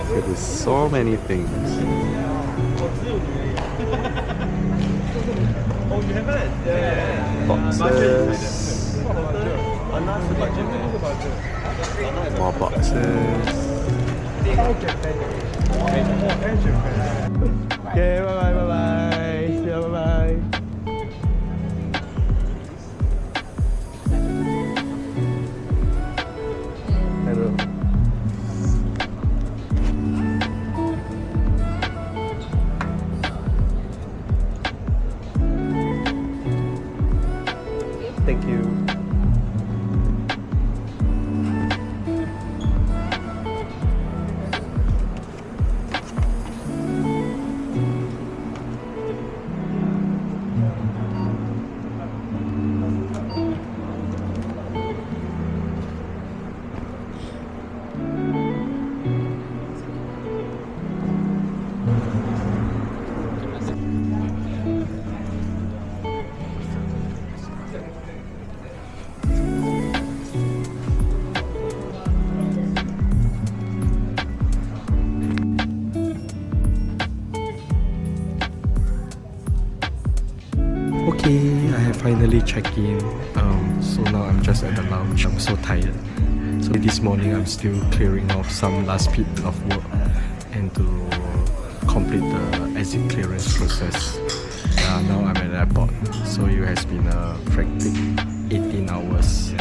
There's so many things. Boxes. More boxes. Okay, bye bye, bye bye. See you, bye bye. Hello. Thank you. Okay, I have finally checked in. So now I'm just at the lounge. I'm so tired. So this morning I'm still clearing off some last bit of work and to complete the exit clearance process. Now I'm at the airport. So it has been a frantic 18 hours.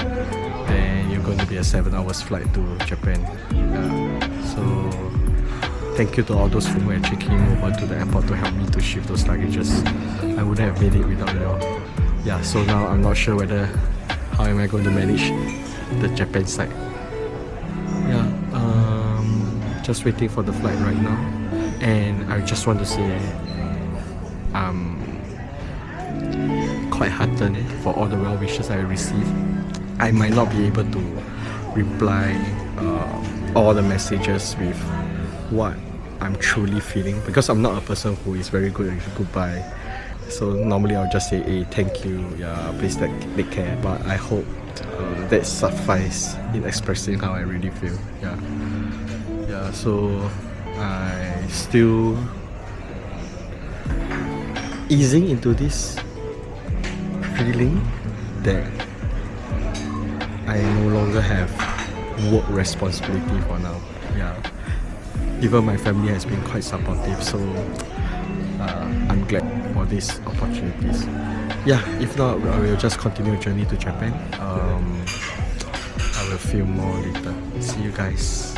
Then you're going to be a 7 hours flight to Japan. So thank you to all those who actually came over to the airport to help me to shift those luggages. I wouldn't have made it without you all. Yeah, so now I'm not sure how am I going to manage the Japan side. Yeah, just waiting for the flight right now. And I just want to say I'm quite heartened for all the well wishes I received. I might not be able to reply all the messages with what I'm truly feeling because I'm not a person who is very good with goodbye. So normally I'll just say, hey, thank you, yeah, please take care. But I hope that suffice in expressing how I really feel. Yeah. So I still easing into this feeling that I no longer have work responsibility for now. Yeah. Even my family has been quite supportive, so I'm glad for these opportunities. Yeah, if not, I will just continue journey to Japan. I will film more later. See you guys.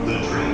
the train